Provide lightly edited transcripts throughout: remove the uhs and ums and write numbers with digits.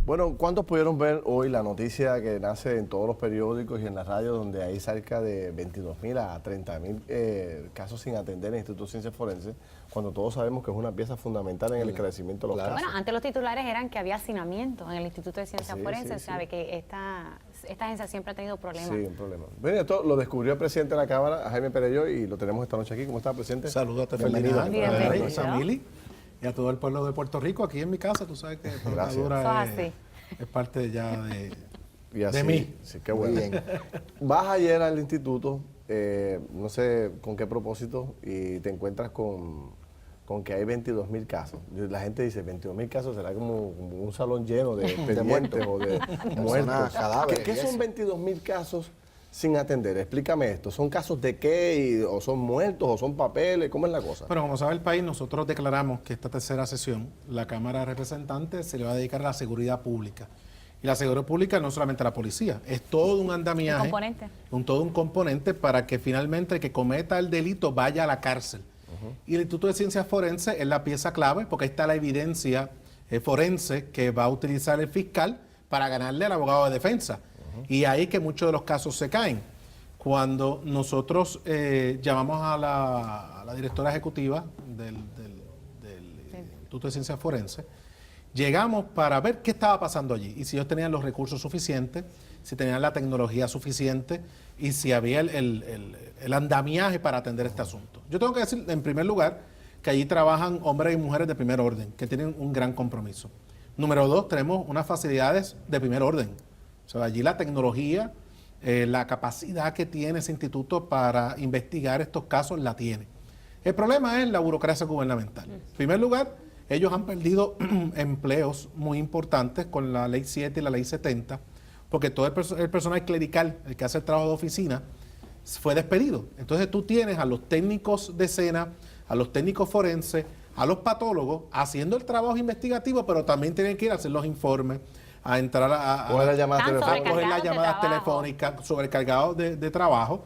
Bueno, ¿cuántos pudieron ver hoy la noticia que nace en todos los periódicos y en la radio, donde hay cerca de 22.000 a 30.000 casos sin atender en el Instituto de Ciencias Forenses, cuando todos sabemos que es una pieza fundamental en el esclarecimiento de los casos? Bueno, antes los titulares eran que había hacinamiento en el Instituto de Ciencias Forenses, sí. sabe que esta agencia siempre ha tenido problemas. Sí, un problema. Bueno, esto lo descubrió el presidente de la Cámara, Jaime Perello, y lo tenemos esta noche aquí. ¿Cómo está, presidente? Saludos a Bienvenido. Bienvenido. a Samili y a todo el pueblo de Puerto Rico, aquí en mi casa. Tú sabes que Tornadura es parte ya de mí. Sí, qué bueno. Vas ayer al instituto, no sé con qué propósito, y te encuentras con que hay 22.000 casos. La gente dice, 22.000 casos será como un salón lleno de pendientes o de muertos. Cadáveres. ¿Qué son 22.000 casos sin atender? Explícame esto. ¿Son casos de qué? ¿O son muertos? ¿O son papeles? ¿Cómo es la cosa? Bueno, como sabe el país, nosotros declaramos que esta tercera sesión, la Cámara de Representantes se le va a dedicar a la seguridad pública. Y la seguridad pública no solamente a la policía, es todo un andamiaje, todo un componente para que finalmente el que cometa el delito vaya a la cárcel. Y el Instituto de Ciencias Forenses es la pieza clave, porque ahí está la evidencia forense que va a utilizar el fiscal para ganarle al abogado de defensa. Y ahí que muchos de los casos se caen. Cuando nosotros llamamos a la directora ejecutiva del Instituto de Ciencias Forenses, llegamos para ver qué estaba pasando allí y si ellos tenían los recursos suficientes, si tenían la tecnología suficiente y si había el andamiaje para atender este asunto. Yo tengo que decir, en primer lugar, que allí trabajan hombres y mujeres de primer orden, que tienen un gran compromiso. Número dos, tenemos unas facilidades de primer orden. O sea, allí la tecnología, la capacidad que tiene ese instituto para investigar estos casos la tiene. El problema es la burocracia gubernamental. En primer lugar, ellos han perdido empleos muy importantes con la Ley 7 y la Ley 70, porque todo el personal clerical, el que hace el trabajo de oficina, fue despedido. Entonces tú tienes a los técnicos de escena, a los técnicos forenses, a los patólogos, haciendo el trabajo investigativo, pero también tienen que ir a hacer los informes, a entrar a coger las llamadas telefónicas, sobrecargados de trabajo.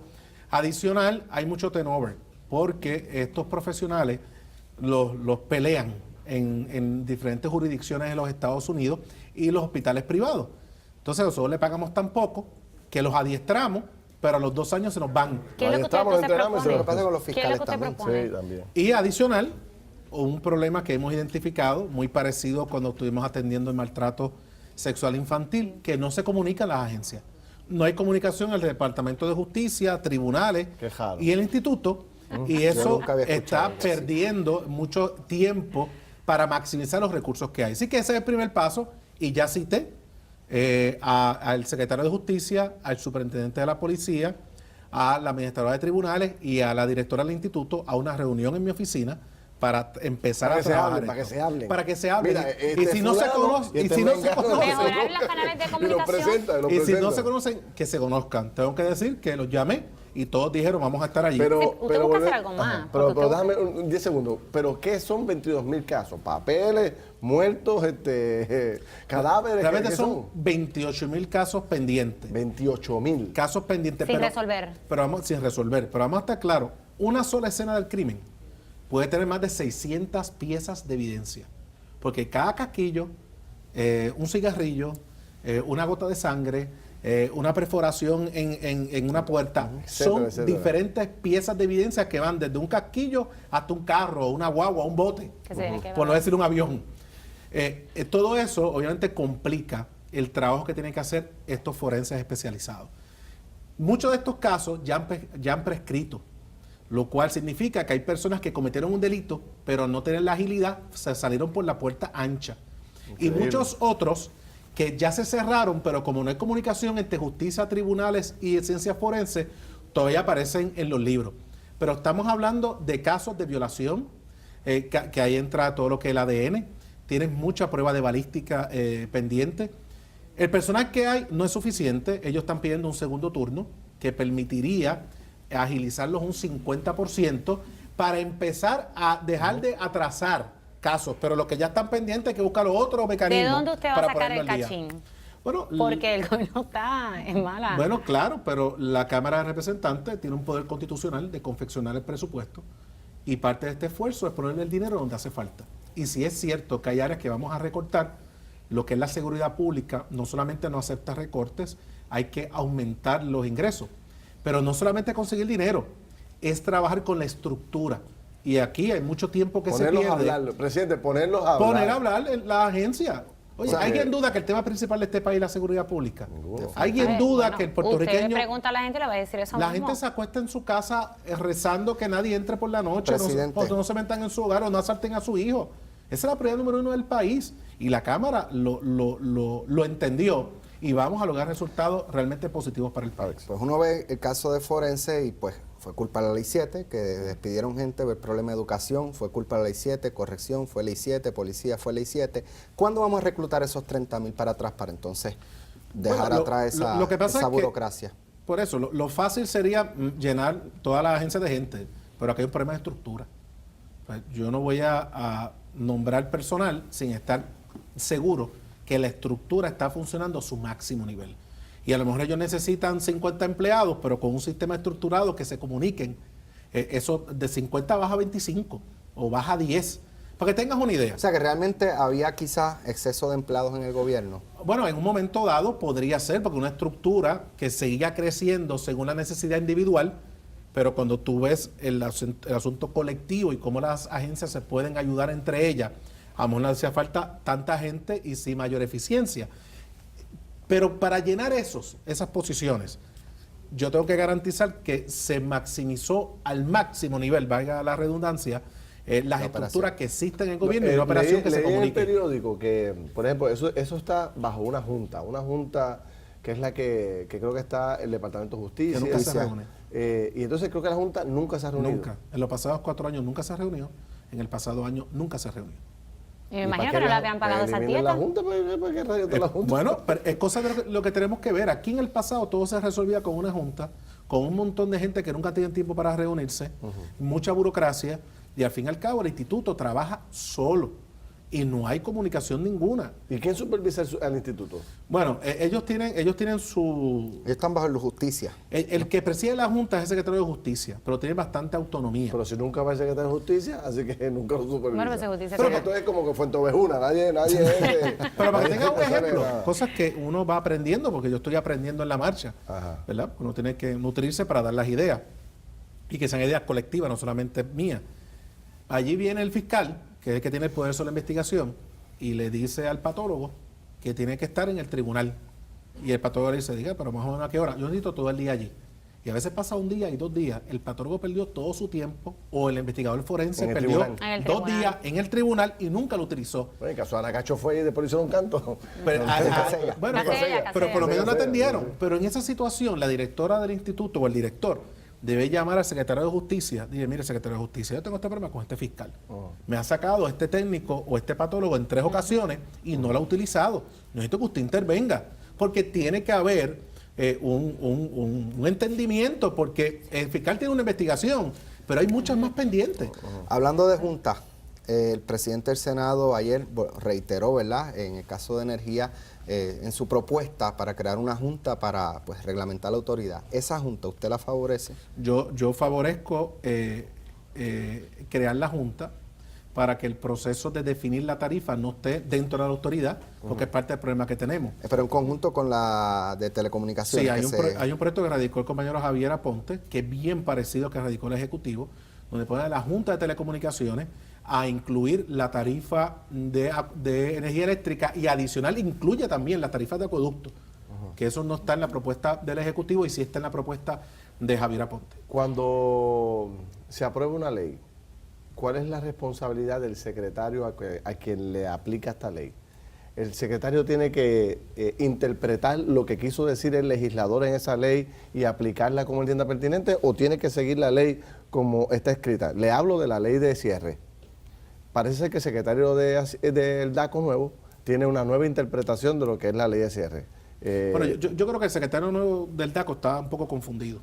Adicional, hay mucho turnover, porque estos profesionales los pelean en diferentes jurisdicciones de los Estados Unidos y los hospitales privados. Entonces nosotros le pagamos tan poco que los adiestramos, pero a los 2 años se nos van. ¿Qué es lo que usted propone? Lo que pasa con los fiscales también. Sí, también. Y adicional, un problema que hemos identificado, muy parecido cuando estuvimos atendiendo el maltrato sexual infantil, que no se comunican las agencias. No hay comunicación entre el Departamento de Justicia, tribunales y el instituto, y eso está perdiendo mucho tiempo para maximizar los recursos que hay. Así que ese es el primer paso, y ya cité al secretario de Justicia, al superintendente de la policía, a la administradora de tribunales y a la directora del instituto a una reunión en mi oficina para empezar a trabajar para que se hablen. Para que se hablen. Mira, y si no se conocen, mejorar los canales de comunicación. y si no se conocen, que se conozcan. Tengo que decir que los llamé y todos dijeron vamos a estar allí. Usted busca hacer algo más. Pero déjame 10 segundos. ¿Pero qué son 22.000 casos? ¿Papeles, muertos, cadáveres? Realmente ¿qué son 28.000 casos pendientes. 28.000 casos pendientes. Sin resolver. Sin resolver. Pero vamos a estar claros, una sola escena del crimen puede tener más de 600 piezas de evidencia. Porque cada casquillo, un cigarrillo, una gota de sangre, una perforación en una puerta, son diferentes piezas de evidencia que van desde un casquillo hasta un carro, una guagua, un bote, por no decir un avión. Todo eso obviamente complica el trabajo que tienen que hacer estos forenses especializados. Muchos de estos casos ya han prescrito, lo cual significa que hay personas que cometieron un delito, pero no tienen la agilidad, se salieron por la puerta ancha. Increíble. Y muchos otros que ya se cerraron, pero como no hay comunicación entre justicia, tribunales y ciencias forenses, todavía aparecen en los libros. Pero estamos hablando de casos de violación, que ahí entra todo lo que es el ADN, tienen mucha prueba de balística pendiente. El personal que hay no es suficiente, ellos están pidiendo un segundo turno que permitiría agilizarlos un 50% para empezar a dejar de atrasar casos, pero los que ya están pendientes hay que buscar otro mecanismo. ¿De dónde usted va a sacar el cachín? Bueno, porque el gobierno está en mala. Bueno, claro, pero la Cámara de Representantes tiene un poder constitucional de confeccionar el presupuesto y parte de este esfuerzo es ponerle el dinero donde hace falta. Y si es cierto que hay áreas que vamos a recortar, lo que es la seguridad pública no solamente no acepta recortes, hay que aumentar los ingresos. Pero no solamente conseguir dinero, es trabajar con la estructura. Y aquí hay mucho tiempo que ponerlos se pierde. A hablar, presidente, ponerlos a hablar. Poner a hablar en la agencia. Oye, O sea, ¿alguien duda que el tema principal de este país es la seguridad pública? Ninguno. ¿Alguien duda que el puertorriqueño... Usted pregunta a la gente y le va a decir eso La mismo. gente se acuesta en su casa rezando que nadie entre por la noche, no se metan en su hogar o no asalten a su hijo. Esa es la prioridad número 1 del país. Y la Cámara lo entendió y vamos a lograr resultados realmente positivos para el país. Pues uno ve el caso de Forense y pues fue culpa de la Ley 7, que despidieron gente, el problema de educación, fue culpa de la Ley 7, corrección, fue Ley 7, policía, fue Ley 7. ¿Cuándo vamos a reclutar esos 30,000 para atrás para entonces dejar atrás esa burocracia? Por eso, lo fácil sería llenar todas las agencias de gente, pero aquí hay un problema de estructura. Pues yo no voy a nombrar personal sin estar seguro que la estructura está funcionando a su máximo nivel. Y a lo mejor ellos necesitan 50 empleados, pero con un sistema estructurado que se comuniquen. Eso de 50 baja a 25 o baja a 10. Para que tengas una idea. O sea, que realmente había quizás exceso de empleados en el gobierno. Bueno, en un momento dado podría ser, porque una estructura que seguía creciendo según la necesidad individual, pero cuando tú ves el asunto colectivo y cómo las agencias se pueden ayudar entre ellas, a lo mejor no hacía falta tanta gente y sin mayor eficiencia. Pero para llenar esas posiciones, yo tengo que garantizar que se maximizó al máximo nivel, valga la redundancia, las estructuras que existen en el gobierno y la operación que se comunique. Leí en el periódico que, por ejemplo, eso está bajo una junta que es la que creo que está el Departamento de Justicia. Que nunca se reúne. Y entonces creo que la Junta nunca se ha reunido. Nunca. En los pasados 4 años nunca se ha reunido. En el pasado año nunca se reunió. Y me imagino que no le habían pagado esa dieta. la Junta? ¿Para qué rayos está la Junta? Bueno, pero es cosa de lo que tenemos que ver. Aquí en el pasado todo se resolvía con una junta, con un montón de gente que nunca tienen tiempo para reunirse, mucha burocracia, y al fin y al cabo el instituto trabaja solo y no hay comunicación ninguna. ¿Y quién supervisa al instituto? Bueno, ellos tienen su... Ellos están bajo la justicia. El que preside la Junta es el secretario de Justicia, pero tiene bastante autonomía. Pero si nunca va el secretario de Justicia, así que nunca lo supervisa. Bueno, pues justicia. Pero esto es como que Fuenteovejuna, nadie Pero para que tengan un ejemplo, cosas que uno va aprendiendo, porque yo estoy aprendiendo en la marcha, ¿verdad? Uno tiene que nutrirse para dar las ideas, y que sean ideas colectivas, no solamente mías. Allí viene el fiscal, que es el que tiene el poder sobre la investigación, y le dice al patólogo que tiene que estar en el tribunal. Y el patólogo le dice, diga, pero más o menos a qué hora. Yo necesito todo el día allí. Y a veces pasa un día y 2 días. El patólogo perdió todo su tiempo, o el investigador forense perdió 2 días en el tribunal y nunca lo utilizó. Bueno, el caso de Ana Cacho fue y después le hicieron un canto. Pero por lo menos lo atendieron. Pero en esa situación, la directora del instituto o el director debe llamar al secretario de Justicia. Dile, mire, secretario de Justicia, yo tengo este problema con este fiscal. Me ha sacado este técnico o este patólogo en 3 ocasiones y no lo ha utilizado. Necesito que usted intervenga, porque tiene que haber un entendimiento, porque el fiscal tiene una investigación, pero hay muchas más pendientes. Hablando de junta, el presidente del Senado ayer reiteró, ¿verdad?, en el caso de energía, en su propuesta para crear una junta para pues reglamentar la autoridad. ¿Esa junta usted la favorece? Yo favorezco crear la junta para que el proceso de definir la tarifa no esté dentro de la autoridad, porque es parte del problema que tenemos. Pero en conjunto con la de telecomunicaciones. Sí, hay un proyecto que radicó el compañero Javier Aponte, que es bien parecido al que radicó el Ejecutivo, donde pone a la Junta de Telecomunicaciones a incluir la tarifa de energía eléctrica, y adicional incluye también las tarifas de acueducto, que eso no está en la propuesta del Ejecutivo y sí está en la propuesta de Javier Aponte. Cuando se aprueba una ley, ¿cuál es la responsabilidad del secretario a quien le aplica esta ley? El secretario tiene que interpretar lo que quiso decir el legislador en esa ley y aplicarla como entienda pertinente, o tiene que seguir la ley como está escrita. Le hablo de la ley de cierre. Parece ser que el secretario del DACO nuevo tiene una nueva interpretación de lo que es la ley de cierre. Bueno, yo creo que el secretario nuevo del DACO está un poco confundido.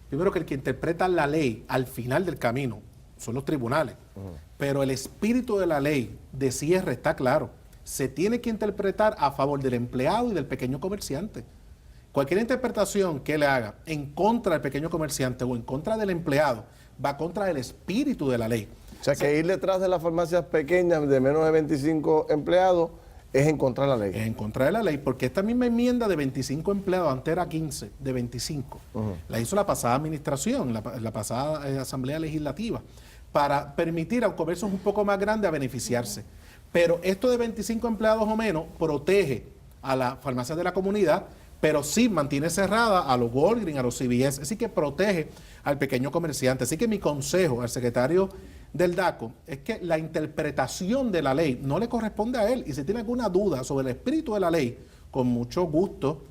Primero, que el que interpreta la ley al final del camino son los tribunales, pero el espíritu de la ley de cierre está claro. Se tiene que interpretar a favor del empleado y del pequeño comerciante. Cualquier interpretación que le haga en contra del pequeño comerciante o en contra del empleado va contra el espíritu de la ley. O sea, que ir detrás de las farmacias pequeñas de menos de 25 empleados Es en contra de la ley. Es en contra de la ley, porque esta misma enmienda de 25 empleados, antes era 15, de 25, la hizo la pasada administración, la pasada Asamblea Legislativa, para permitir a un comercio un poco más grande a beneficiarse. Pero esto de 25 empleados o menos protege a las farmacias de la comunidad, pero sí mantiene cerrada a los Walgreens, a los CVS, así que protege al pequeño comerciante. Así que mi consejo al secretario del DACO es que la interpretación de la ley no le corresponde a él, y si tiene alguna duda sobre el espíritu de la ley, con mucho gusto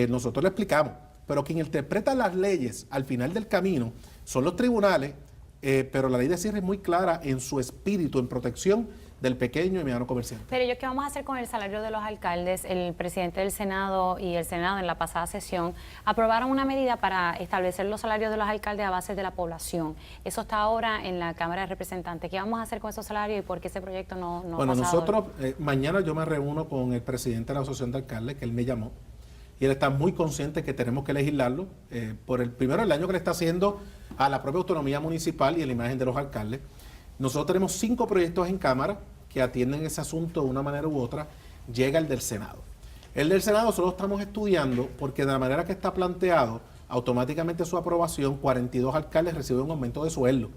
nosotros le explicamos, pero quien interpreta las leyes al final del camino son los tribunales, pero la ley de cierre es muy clara en su espíritu, en protección del pequeño y mediano comerciante. Pero ¿qué vamos a hacer con el salario de los alcaldes? El presidente del Senado y el Senado en la pasada sesión aprobaron una medida para establecer los salarios de los alcaldes a base de la población. Eso está ahora en la Cámara de Representantes. ¿Qué vamos a hacer con esos salarios y por qué ese proyecto no bueno, ha pasado? nosotros, mañana yo me reúno con el presidente de la Asociación de Alcaldes, que él me llamó, y él está muy consciente que tenemos que legislarlo por el daño que le está haciendo a la propia autonomía municipal y a la imagen de los alcaldes. Nosotros tenemos 5 proyectos en Cámara que atienden ese asunto de una manera u otra. Llega el del Senado. El del Senado solo estamos estudiando porque de la manera que está planteado, automáticamente su aprobación, 42 alcaldes reciben un aumento de sueldo.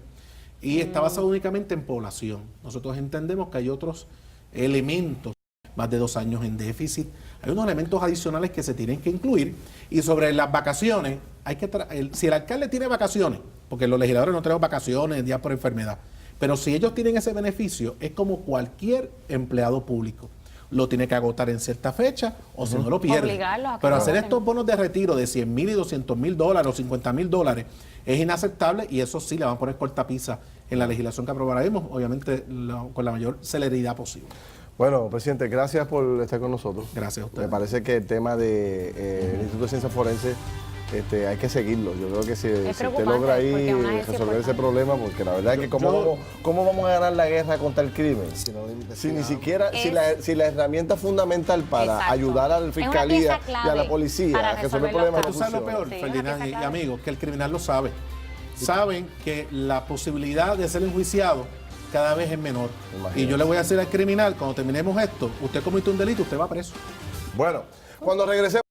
Y está basado únicamente en población. Nosotros entendemos que hay otros elementos, más de 2 años en déficit, hay unos elementos adicionales que se tienen que incluir. Y sobre las vacaciones, hay que si el alcalde tiene vacaciones, porque los legisladores no tenemos vacaciones, días por enfermedad, pero si ellos tienen ese beneficio, es como cualquier empleado público. Lo tiene que agotar en cierta fecha o si no lo pierde. Pero hacer estos bonos de retiro de $100,000 y $200,000 o $50,000 es inaceptable, y eso sí le van a poner cortapisa en la legislación que aprobaremos, obviamente con la mayor celeridad posible. Bueno, presidente, gracias por estar con nosotros. Gracias a usted. Me parece que el tema del Instituto de Ciencias Forenses hay que seguirlo. Yo creo que si usted logra ahí resolver ese problema, porque la verdad es que ¿cómo vamos a ganar la guerra contra el crimen? Si ni siquiera, si la herramienta fundamental para ayudar a la fiscalía y a la policía a resolver problemas. ¿Tú sabes lo peor, Ferdinand y amigos? Que el criminal lo sabe. Saben que la posibilidad de ser enjuiciado cada vez es menor. Imagínate. Y yo le voy a decir al criminal, cuando terminemos esto, usted cometió un delito, usted va preso. Bueno, cuando regresemos.